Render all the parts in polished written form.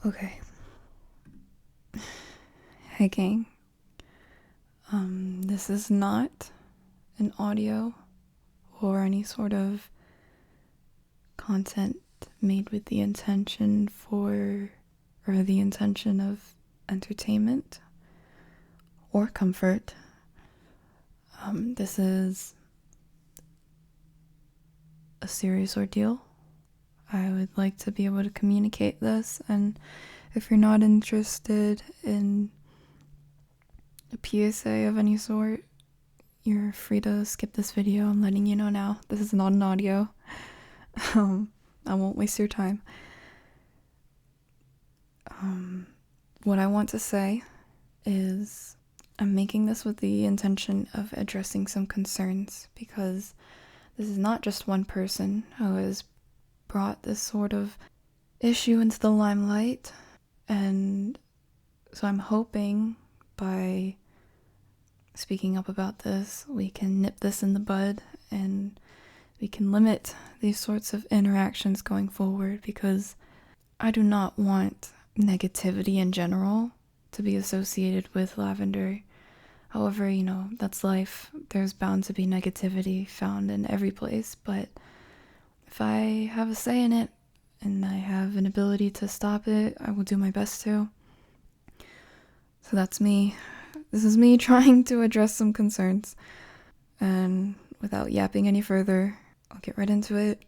Okay. Hey gang. This is not an audio or any sort of content made with the intention of entertainment or comfort. This is a serious ordeal. I would like to be able to communicate this, and if you're not interested in a PSA of any sort, you're free to skip this video. I'm letting you know now. This is not an audio. I won't waste your time. What I want to say is I'm making this with the intention of addressing some concerns, because this is not just one person who has brought this sort of issue into the limelight, and so I'm hoping by speaking up about this, we can nip this in the bud and we can limit these sorts of interactions going forward, because I do not want negativity in general to be associated with Lavender. However, that's life. There's bound to be negativity found in every place, but if I have a say in it and I have an ability to stop it, I will do my best to. So that's me. This is me trying to address some concerns. And without yapping any further, I'll get right into it.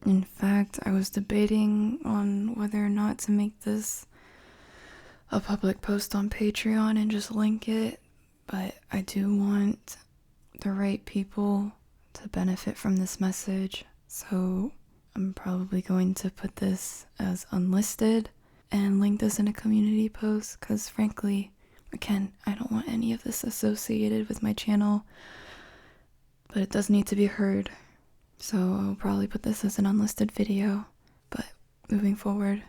In fact, I was debating on whether or not to make this a public post on Patreon and just link it, but I do want the right people to benefit from this message, so I'm probably going to put this as unlisted and link this in a community post, because frankly, again, I don't want any of this associated with my channel, but it does need to be heard, so I'll probably put this as an unlisted video. But moving forward,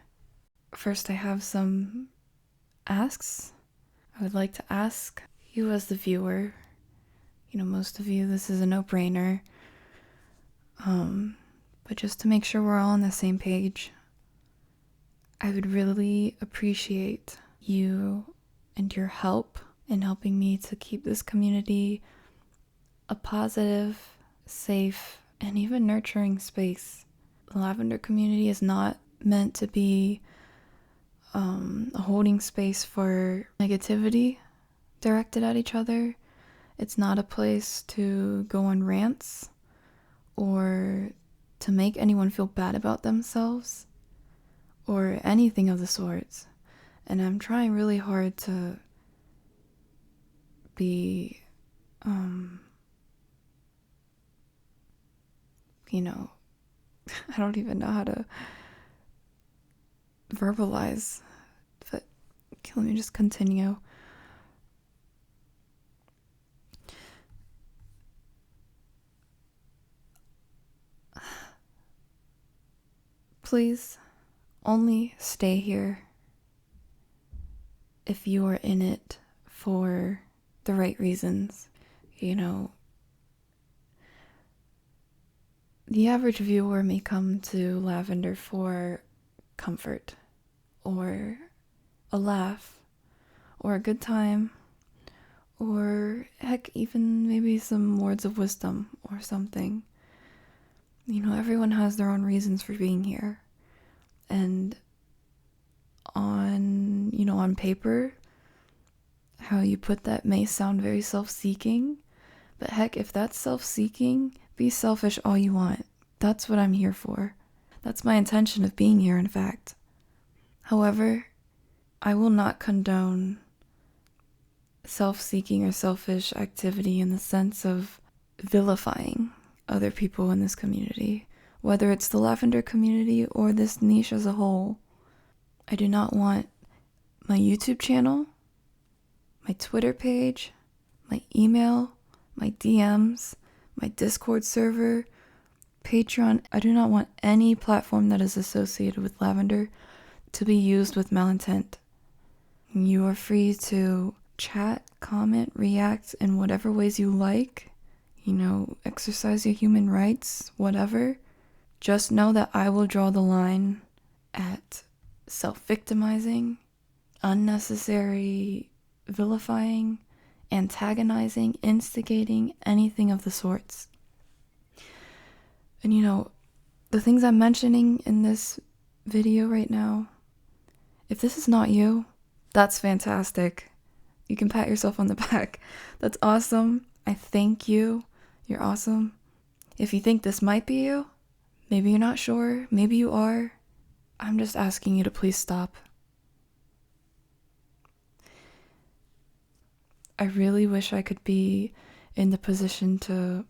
first I have some asks. I would like to ask you as the viewer, most of you, this is a no-brainer, but just to make sure we're all on the same page, I would really appreciate you and your help in helping me to keep this community a positive, safe, and even nurturing space. The Lavender community is not meant to be a holding space for negativity directed at each other. It's not a place to go on rants or to make anyone feel bad about themselves or anything of the sorts. And I'm trying really hard to be, I don't even know how to verbalize, but let me just continue. Please only stay here if you are in it for the right reasons. The average viewer may come to Lavender for comfort, or a laugh, or a good time, or heck, even maybe some words of wisdom or something. Everyone has their own reasons for being here. And on paper, how you put that may sound very self-seeking, but heck, if that's self-seeking, be selfish all you want. That's what I'm here for. That's my intention of being here, in fact. However, I will not condone self-seeking or selfish activity in the sense of vilifying other people in this community, whether it's the Lavender community or this niche as a whole. I do not want my YouTube channel, my Twitter page, my email, my DMs, my Discord server, Patreon. I do not want any platform that is associated with Lavender to be used with malintent. You are free to chat, comment, react in whatever ways you like, exercise your human rights, whatever. Just know that I will draw the line at self-victimizing, unnecessary vilifying, antagonizing, instigating, anything of the sorts. And the things I'm mentioning in this video right now, if this is not you, that's fantastic. You can pat yourself on the back. That's awesome. I thank you. You're awesome. If you think this might be you, maybe you're not sure, maybe you are, I'm just asking you to please stop. I really wish I could be in the position to,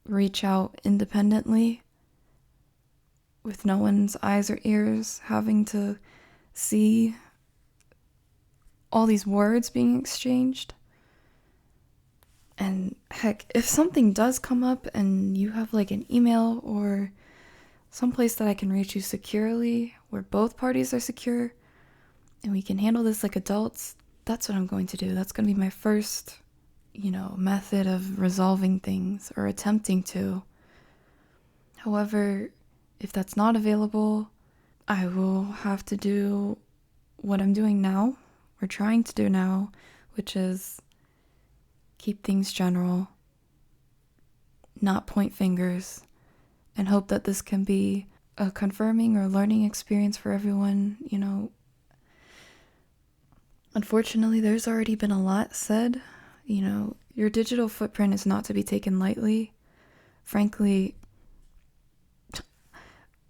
reach out independently with no one's eyes or ears, having to see all these words being exchanged. And heck, if something does come up and you have like an email or someplace that I can reach you securely, where both parties are secure, and we can handle this like adults, that's what I'm going to do. That's going to be my first, method of resolving things or attempting to. However, if that's not available, I will have to do what I'm doing now, or trying to do now, which is keep things general, not point fingers, and hope that this can be a confirming or learning experience for everyone. Unfortunately, there's already been a lot said. Your digital footprint is not to be taken lightly. Frankly,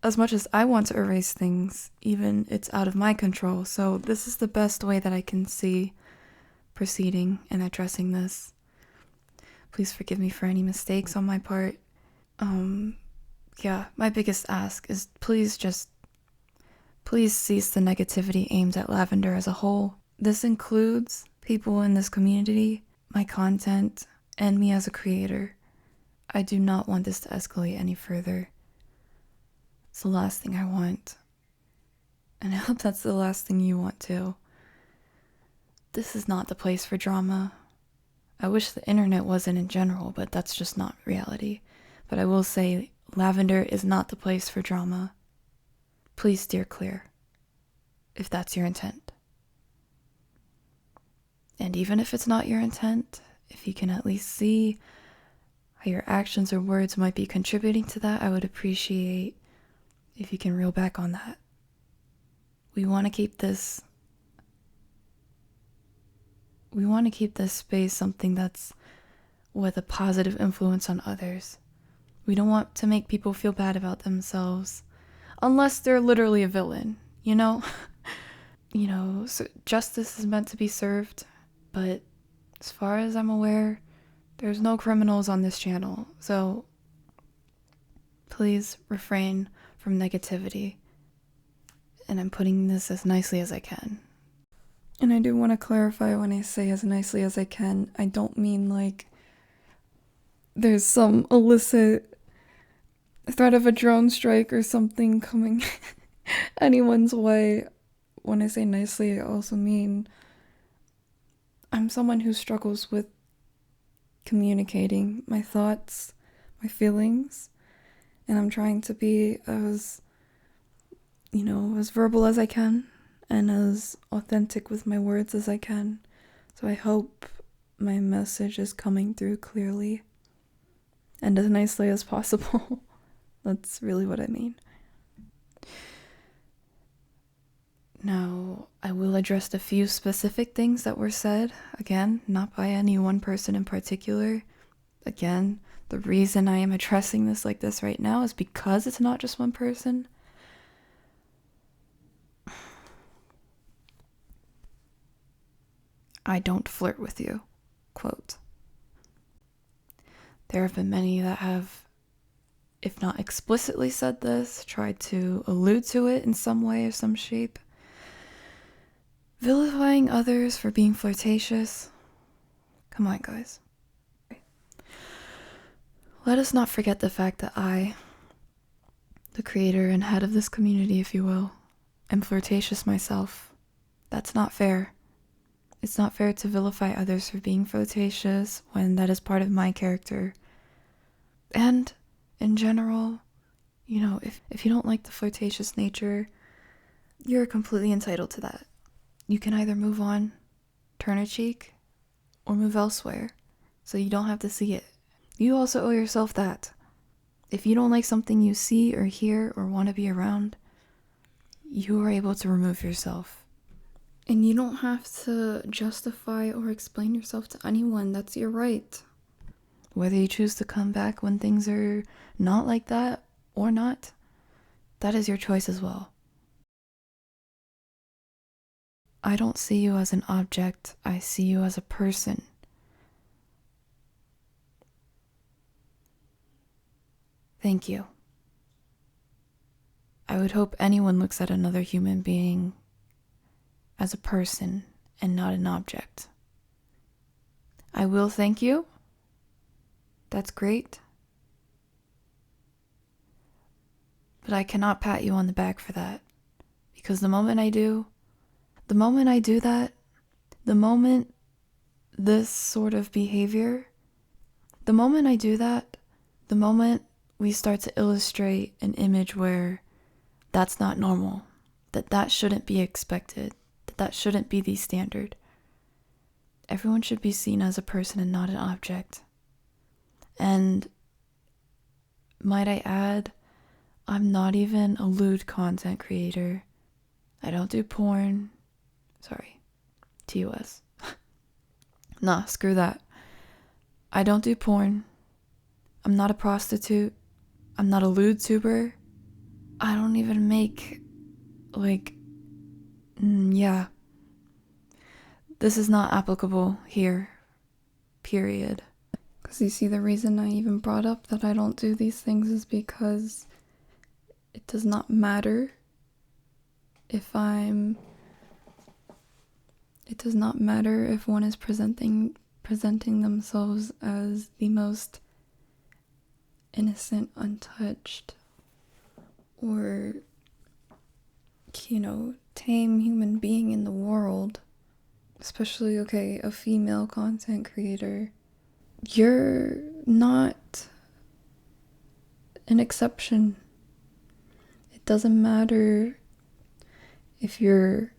as much as I want to erase things, even it's out of my control. So this is the best way that I can see proceeding and addressing this. Please forgive me for any mistakes on my part. My biggest ask is please cease the negativity aimed at Lavender as a whole. This includes people in this community, my content, and me as a creator. I do not want this to escalate any further. It's the last thing I want. And I hope that's the last thing you want too. This is not the place for drama. I wish the internet wasn't in general, but that's just not reality. But I will say, Lavender is not the place for drama. Please steer clear, if that's your intent. And even if it's not your intent, if you can at least see how your actions or words might be contributing to that, I would appreciate if you can reel back on that. We want to keep this space something that's with a positive influence on others. We don't want to make people feel bad about themselves, unless they're literally a villain, So justice is meant to be served, but as far as I'm aware, there's no criminals on this channel, so please refrain from negativity. And I'm putting this as nicely as I can. And I do want to clarify, when I say as nicely as I can, I don't mean like there's some illicit threat of a drone strike or something coming anyone's way. When I say nicely, I also mean I'm someone who struggles with communicating my thoughts, my feelings, and I'm trying to be as verbal as I can and as authentic with my words as I can. So I hope my message is coming through clearly and as nicely as possible. That's really what I mean. Now, I will address a few specific things that were said. Again, not by any one person in particular. Again, the reason I am addressing this like this right now is because it's not just one person. I don't flirt with you, quote. There have been many that have, if not explicitly said this, tried to allude to it in some way or some shape. Vilifying others for being flirtatious. Come on, guys. Let us not forget the fact that I, the creator and head of this community, if you will, am flirtatious myself. That's not fair. It's not fair to vilify others for being flirtatious when that is part of my character. And, in general, If you don't like the flirtatious nature, you're completely entitled to that. You can either move on, turn a cheek, or move elsewhere, so you don't have to see it. You also owe yourself that. If you don't like something you see or hear or want to be around, you are able to remove yourself. And you don't have to justify or explain yourself to anyone. That's your right. Whether you choose to come back when things are not like that or not, that is your choice as well. I don't see you as an object. I see you as a person. Thank you. I would hope anyone looks at another human being as a person and not an object. I will thank you. That's great. But I cannot pat you on the back for that. Because the moment I do that, the moment this sort of behavior, the moment I do that, the moment we start to illustrate an image where that's not normal, that shouldn't be expected, that shouldn't be the standard. Everyone should be seen as a person and not an object. And might I add, I'm not even a lewd content creator. I don't do porn. Sorry, TOS. Nah, screw that. I don't do porn. I'm not a prostitute. I'm not a lewd tuber. I don't even make, yeah. This is not applicable here, period. Because you see, the reason I even brought up that I don't do these things is because it does not matter if one is presenting themselves as the most innocent, untouched, or, tame human being in the world. Especially, a female content creator. You're not an exception. It doesn't matter if you're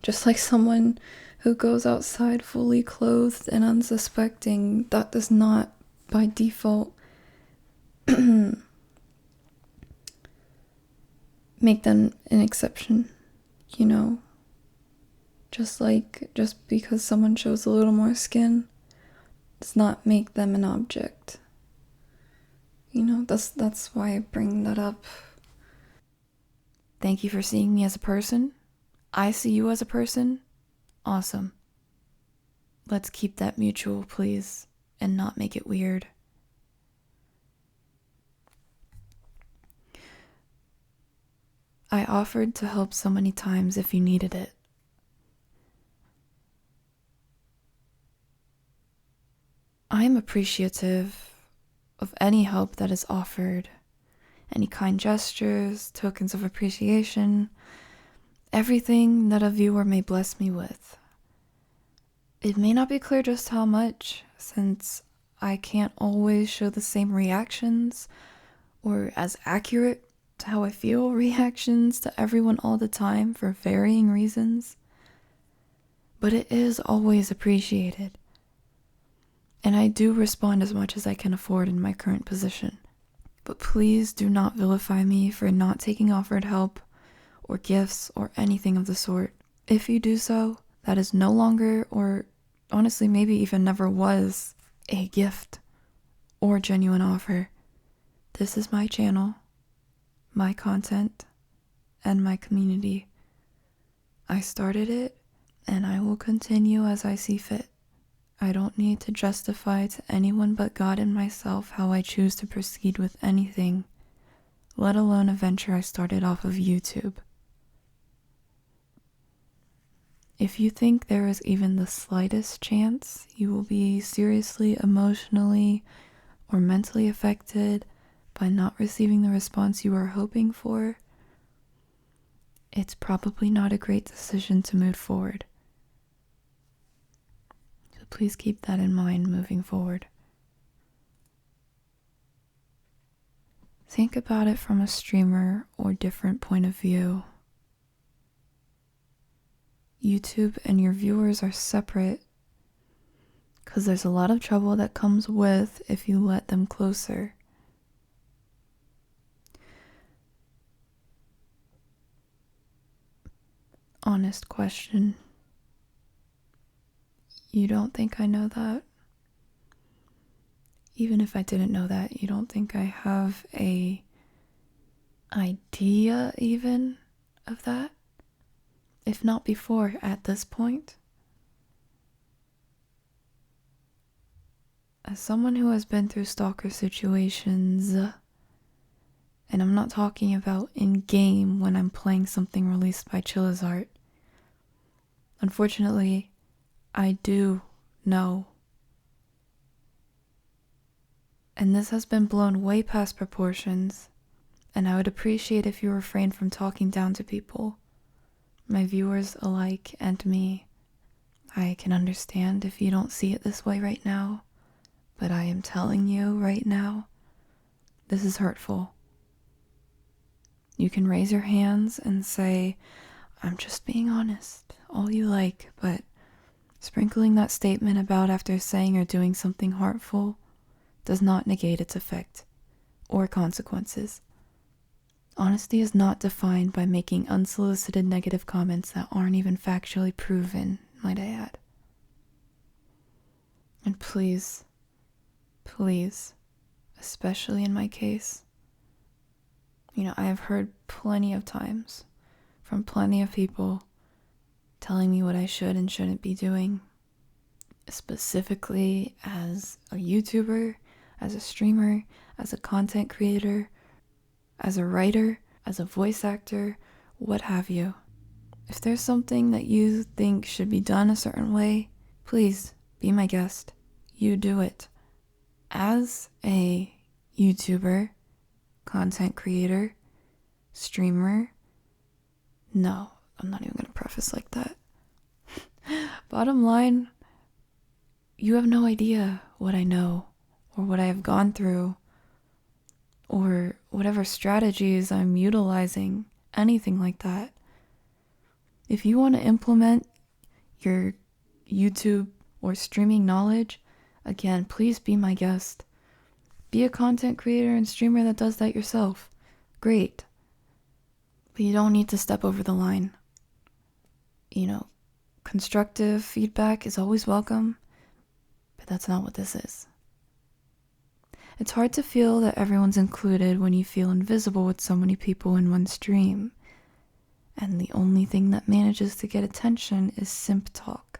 just like someone who goes outside fully clothed and unsuspecting. That does not, by default, make them an exception, Just because someone shows a little more skin does not make them an object. That's why I bring that up. Thank you for seeing me as a person. I see you as a person. Awesome. Let's keep that mutual, please, and not make it weird. I offered to help so many times if you needed it. I am appreciative of any help that is offered, any kind gestures, tokens of appreciation, everything that a viewer may bless me with. It may not be clear just how much, since I can't always show the same reactions or as accurate to how I feel reactions to everyone all the time for varying reasons. But it is always appreciated. And I do respond as much as I can afford in my current position. But please do not vilify me for not taking offered help or gifts or anything of the sort. If you do so, that is no longer, or honestly maybe even never was, a gift or genuine offer. This is my channel, my content, and my community. I started it, and I will continue as I see fit. I don't need to justify to anyone but God and myself how I choose to proceed with anything, let alone a venture I started off of YouTube. If you think there is even the slightest chance you will be seriously emotionally or mentally affected by not receiving the response you are hoping for, it's probably not a great decision to move forward. So please keep that in mind moving forward. think about it from a streamer or different point of view. YouTube and your viewers are separate because there's a lot of trouble that comes with if you let them closer. Honest question. You don't think I know that? Even if I didn't know that, you don't think I have a idea even of that? If not before, at this point? As someone who has been through stalker situations, and I'm not talking about in-game when I'm playing something released by Chillizart. Unfortunately, I do know. And this has been blown way past proportions, and I would appreciate if you refrain from talking down to people, my viewers alike and me. I can understand if you don't see it this way right now, but I am telling you right now, this is hurtful. You can raise your hands and say, I'm just being honest, all you like, but sprinkling that statement about after saying or doing something hurtful does not negate its effect or consequences. Honesty is not defined by making unsolicited negative comments that aren't even factually proven, might I add. And please, especially in my case, I have heard plenty of times from plenty of people telling me what I should and shouldn't be doing, specifically as a YouTuber, as a streamer, as a content creator, as a writer, as a voice actor, what have you. If there's something that you think should be done a certain way, please be my guest. You do it. As a YouTuber, content creator, streamer, no, I'm not even going to preface like that. Bottom line, you have no idea what I know or what I have gone through or whatever strategies I'm utilizing, anything like that. If you want to implement your YouTube or streaming knowledge, again, please be my guest. Be a content creator and streamer that does that yourself. Great. But you don't need to step over the line. Constructive feedback is always welcome, but that's not what this is. It's hard to feel that everyone's included when you feel invisible with so many people in one stream, and the only thing that manages to get attention is simp talk.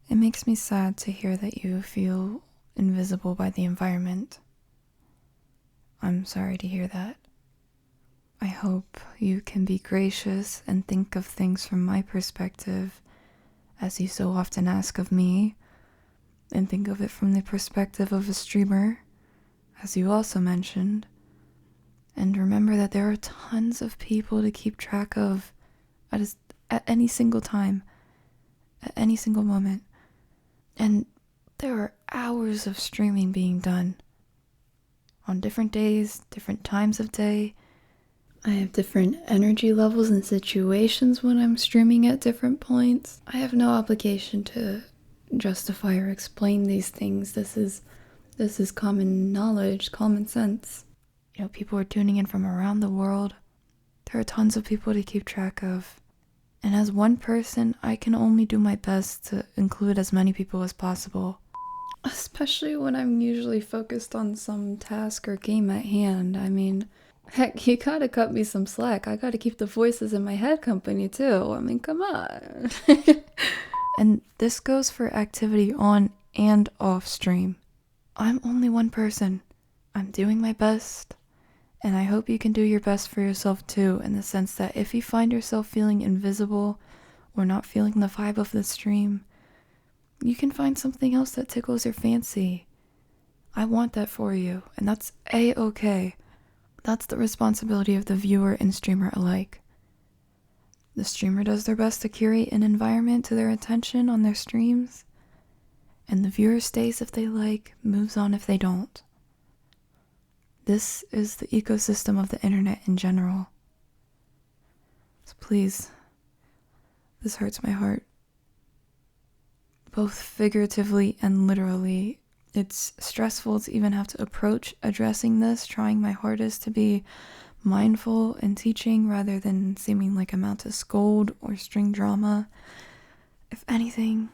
It makes me sad to hear that you feel invisible by the environment. I'm sorry to hear that. I hope you can be gracious and think of things from my perspective, as you so often ask of me, and think of it from the perspective of a streamer, as you also mentioned. And remember that there are tons of people to keep track of at any single time, at any single moment. And there are hours of streaming being done on different days, different times of day. I have different energy levels and situations when I'm streaming at different points. I have no obligation to justify or explain these things. This is common knowledge, common sense. People are tuning in from around the world. There are tons of people to keep track of. And as one person, I can only do my best to include as many people as possible. Especially when I'm usually focused on some task or game at hand. Heck, you gotta cut me some slack. I gotta keep the voices in my head company too. Come on. And this goes for activity on and off stream. I'm only one person. I'm doing my best. And I hope you can do your best for yourself too, in the sense that if you find yourself feeling invisible or not feeling the vibe of the stream, you can find something else that tickles your fancy. I want that for you, and that's A-okay. That's the responsibility of the viewer and streamer alike. The streamer does their best to curate an environment to their attention on their streams, and the viewer stays if they like, moves on if they don't. This is the ecosystem of the internet in general. So please, this hurts my heart. Both figuratively and literally. It's stressful to even have to approach addressing this, trying my hardest to be mindful and teaching rather than seeming like I'm out to scold or string drama. If anything,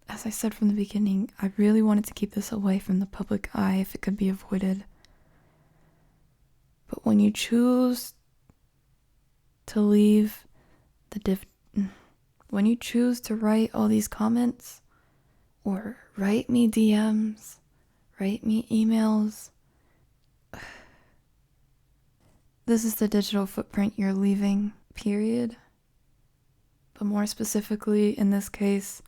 as I said from the beginning, I really wanted to keep this away from the public eye if it could be avoided. But when you choose to leave when you choose to write all these comments, or write me DMs, write me emails, this is the digital footprint you're leaving, period. But more specifically, in this case,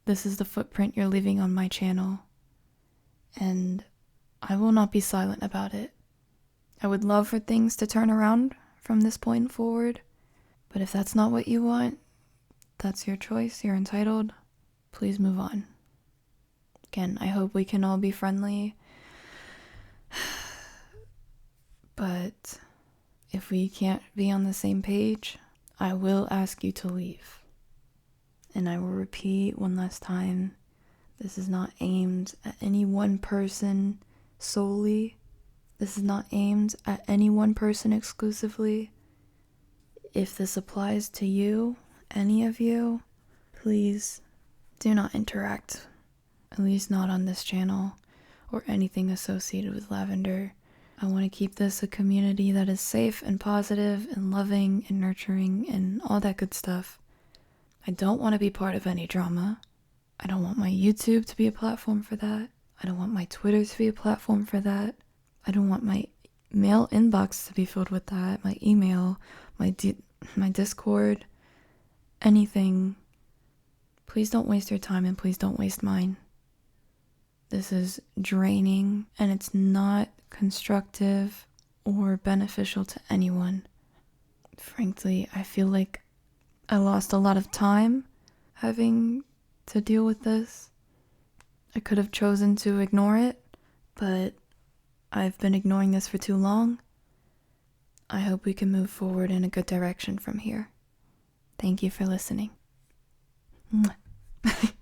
this is the footprint you're leaving on my channel. And I will not be silent about it. I would love for things to turn around from this point forward. But if that's not what you want, that's your choice, you're entitled. Please move on. Again, I hope we can all be friendly. But if we can't be on the same page, I will ask you to leave. And I will repeat one last time, this is not aimed at any one person solely. This is not aimed at any one person exclusively. If this applies to you, any of you, please do not interact, at least not on this channel or anything associated with Lavender. I want to keep this a community that is safe and positive and loving and nurturing and all that good stuff. I don't want to be part of any drama. I don't want my YouTube to be a platform for that. I don't want my Twitter to be a platform for that. I don't want my mail inbox to be filled with that, my email, my Discord, anything. Please don't waste your time and please don't waste mine. This is draining and it's not constructive or beneficial to anyone. Frankly, I feel like I lost a lot of time having to deal with this. I could have chosen to ignore it, but I've been ignoring this for too long. I hope we can move forward in a good direction from here. Thank you for listening. Mwah.